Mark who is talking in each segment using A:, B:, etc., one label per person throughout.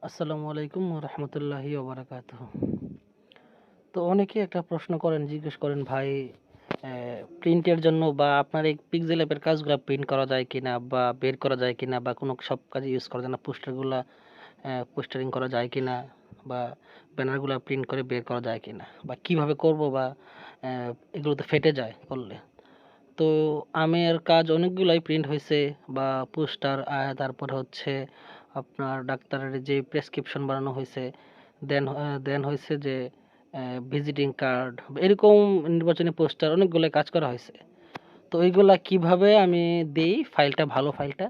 A: আসসালামু আলাইকুম রহমতুল্লাহি ওবরাকাতুহ। তো অনেকেই একটা প্রশ্ন করেন, জিজ্ঞেস করেন ভাই, প্রিন্টের জন্য বা আপনার এই পিক্সেল অ্যাপের কাজগুলা প্রিন্ট করা যায় কিনা বা বের করা যায় কিনা বা কোনো সব কাজে ইউজ করা যায় না, পোস্টারগুলা পোস্টারিং করা যায় কিনা বা ব্যানারগুলা প্রিন্ট করে বের করা যায় কিনা বা কিভাবে করব বা এগুলো তো ফেটে যায় করলে। তো আমের কাজ অনেকগুলাই প্রিন্ট হয়েছে বা পোস্টার, তারপরে হচ্ছে আপনার ডাক্তারের যে প্রেসক্রিপশন বানানো হয়েছে, দেন হয়েছে যে ভিজিটিং কার্ড, এরকম নির্বাচনী পোস্টার অনেকগুলো কাজ করা হয়েছে। তো এইগুলা কিভাবে আমি দেই ফাইলটা, ভালো ফাইলটা?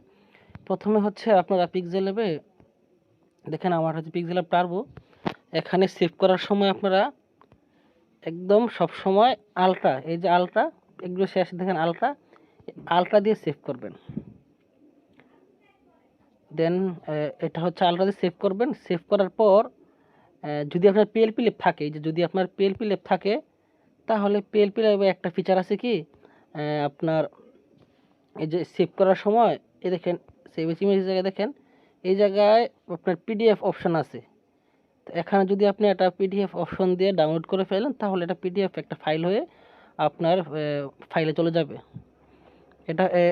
A: প্রথমে হচ্ছে আপনারা পিক্সেল অ্যাপে দেখেন, আমার হচ্ছে পিক্সেল অ্যাপ টার্বো। এখানে সেভ করার সময় আপনারা একদম সব সময় আলট্রা, এই যে আলট্রা, এগুলো শেষে দেখেন আলট্রা, আলট্রা দিয়ে সেভ করবেন। দেন এটা হচ্ছে আলট্রা দিয়ে সেভ করবেন। সেভ করার পর যদি আপনার পিএলপি লেপ থাকে, এই যে যদি আপনার পিএলপি লেপ থাকে, তাহলে পিএলপি ল্যাবে একটা ফিচার আছে কি, আপনার এই যে সেভ করার সময় এই দেখেন সেভ এস ইমেজ জায়গায় দেখেন এই জায়গায় আপনার পিডিএফ অপশন আছে। তো এখানে যদি আপনি একটা পিডিএফ অপশন দিয়ে ডাউনলোড করে ফেলেন, তাহলে এটা পিডিএফ একটা ফাইল হয়ে আপনার ফাইলে চলে যাবে।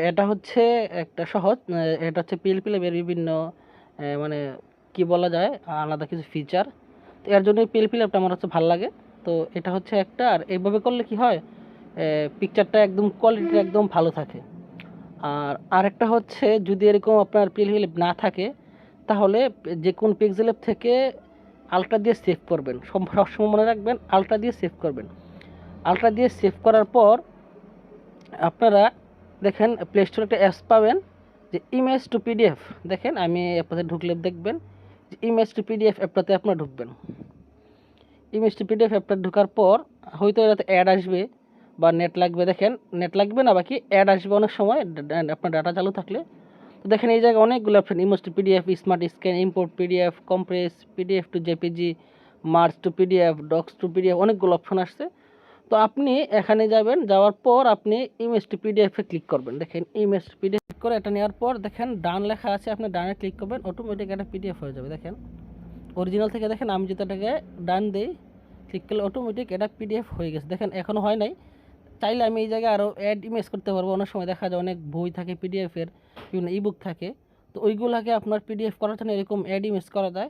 A: এটা হচ্ছে একটা সহজ, এটা হচ্ছে পিএলপি ল্যাবের বিভিন্ন মানে কি বলা যায়, আলাদা কিছু ফিচার। তো এর জন্য পিএলপি ল্যাবটা আমার হচ্ছে ভালো লাগে। তো এটা হচ্ছে একটা, আর এইভাবে করলে কি হয়, পিকচারটা একদম কোয়ালিটি একদম ভালো থাকে। আর আরেকটা হচ্ছে, যদি এরকম আপনার পিএলপি ল্যাব না থাকে, তাহলে যে কোন পিক্সেল অ্যাপ থেকে আলট্রা দিয়ে সেভ করবেন। সবসময় মনে রাখবেন আলট্রা দিয়ে সেভ করবেন। আলট্রা দিয়ে সেভ করার পর আপনারা দেখেন প্লে স্টোরে একটা অ্যাপস পাবেন যে ইমেজ টু পিডিএফ। দেখেন আমি অ্যাপটাতে ঢুকলে দেখবেন যে ইমেজ টু পিডিএফ অ্যাপটাতে আপনারা ঢুকবেন। ইমেজ টু পিডিএফ অ্যাপটা ঢোকার পর হয়তো এটাতে অ্যাড আসবে বা নেট লাগবে। দেখেন নেট লাগবে না, বাকি অ্যাড আসবে অনেক সময় আপনার ডাটা চালু থাকলে। তো দেখেন এই জায়গায় অনেকগুলো option, image to PDF, smart scan, import PDF, compress PDF to JPG, merge to PDF, docs to PDF, অনেকগুলো অপশন আসছে। তো আপনি এখানে যাবেন, যাওয়ার পর আপনি ইমেজ টু পিডিএফে ক্লিক করবেন। দেখেন ইমেজ টু পিডিএফ করে এটা নেওয়ার পর দেখেন ডান লেখা আছে, আপনি ডানে ক্লিক করবেন, অটোমেটিক একটা পিডিএফ হয়ে যাবে। দেখেন অরিজিনাল থেকে দেখেন আমি যদি এটাকে ডান দিই, ক্লিক করলে অটোমেটিক এটা পিডিএফ হয়ে গেছে। দেখেন এখনও হয় নাই, চাইলে আমি এই জায়গায় আরও অ্যাড ইমেজ করতে পারবো। অনেক সময় দেখা যায় অনেক বই থাকে পিডিএফের, বিভিন্ন ইবুক থাকে, তো ওইগুলোকে আপনার পিডিএফ করার জন্য এরকম অ্যাড ইমেজ করা যায়।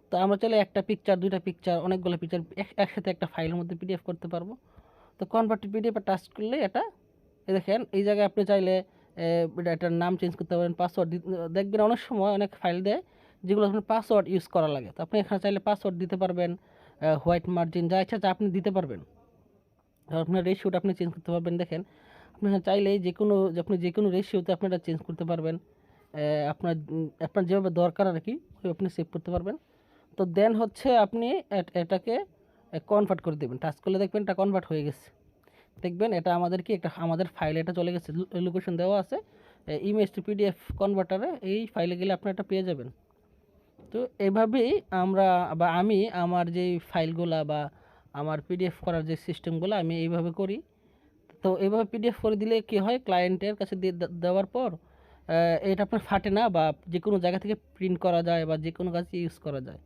A: তো আমরা চাইলে একটা পিকচার, দুইটা পিকচার, অনেকগুলো পিকচার একসাথে একটা ফাইলের মধ্যে পিডিএফ করতে পারবো। তো কনভার্ট টু পিডিএফে টাচ করলে এটা, দেখেন এই জায়গায় আপনি চাইলে এটার নাম চেঞ্জ করতে পারেন, পাসওয়ার্ড দেখবেন অনেক সময় অনেক ফাইল দেয় যেগুলো আপনার পাসওয়ার্ড ইউজ করা লাগে। তো আপনি এখানে চাইলে পাসওয়ার্ড দিতে পারবেন, হোয়াইট মার্জিন যা ইচ্ছা আপনি দিতে পারবেন। আর আপনার রেশিওটা আপনি চেঞ্জ করতে পারবেন। দেখেন আপনি চাইলে আপনি যে কোনো রেশিওতে আপনি এটা চেঞ্জ করতে পারবেন, আপনার আপনার যেভাবে দরকার আর কি আপনি সেভ করতে পারবেন। তো দেন হচ্ছে আপনি এটাকে কনভার্ট করে দেবেন, টাচ করলে দেখবেন এটা কনভার্ট হয়ে গেছে। দেখবেন এটা আমাদের কি একটা আমাদের ফাইলে এটা চলে গেছে, লোকেশন দেওয়া আছে ইমেজ টু পিডিএফ কনভার্টারে, এই ফাইলে গেলে আপনি এটা পেয়ে যাবেন। তো এভাবেই আমরা বা আমি আমার যে ফাইলগুলা বা আমার পিডিএফ করার যে সিস্টেমগুলো আমি এইভাবে করি। তো এইভাবে পিডিএফ করে দিলে কি হয়, ক্লায়েন্টের কাছে দেওয়ার পর এটা আপনার ফাটে না, বা যে কোনো জায়গা থেকে প্রিন্ট করা যায় বা যে কোনো কাজে ইউজ করা যায়।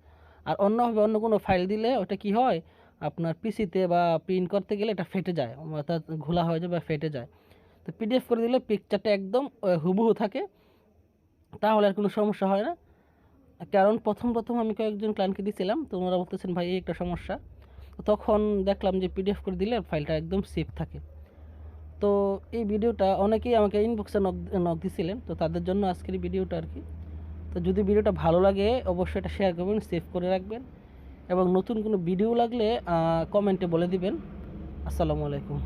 A: আর অন্যভাবে অন্য কোনো ফাইল দিলে ওটা কি হয়, আপনার পিসিতে বা প্রিন্ট করতে গেলে এটা ফেটে যায়, অর্থাৎ ঘোলা হয়ে যায় বা ফেটে যায়। তো পিডিএফ করে দিলে পিকচারটা একদম হুবহু থাকে, তাহলে আর কোনো সমস্যা হয় না। কারণ প্রথম আমি কয়েকজন ক্লায়েন্টকে দিয়েছিলাম, তো ওনারা বলতেছেন ভাই এই একটা সমস্যা। তো তখন দেখলাম যে পিডিএফ করে দিলে ফাইলটা একদম সেফ থাকে। তো এই ভিডিওটা অনেকেই আমাকে ইনবক্সে নক দিছিলেন, তো তাদের জন্য আজকের এই ভিডিওটা আর কি। তো যদি ভিডিওটা ভালো লাগে অবশ্যই এটা শেয়ার করবেন, সেভ করে রাখবেন, এবং নতুন কোনো ভিডিও লাগলে কমেন্টে বলে দিবেন। আসসালামু আলাইকুম।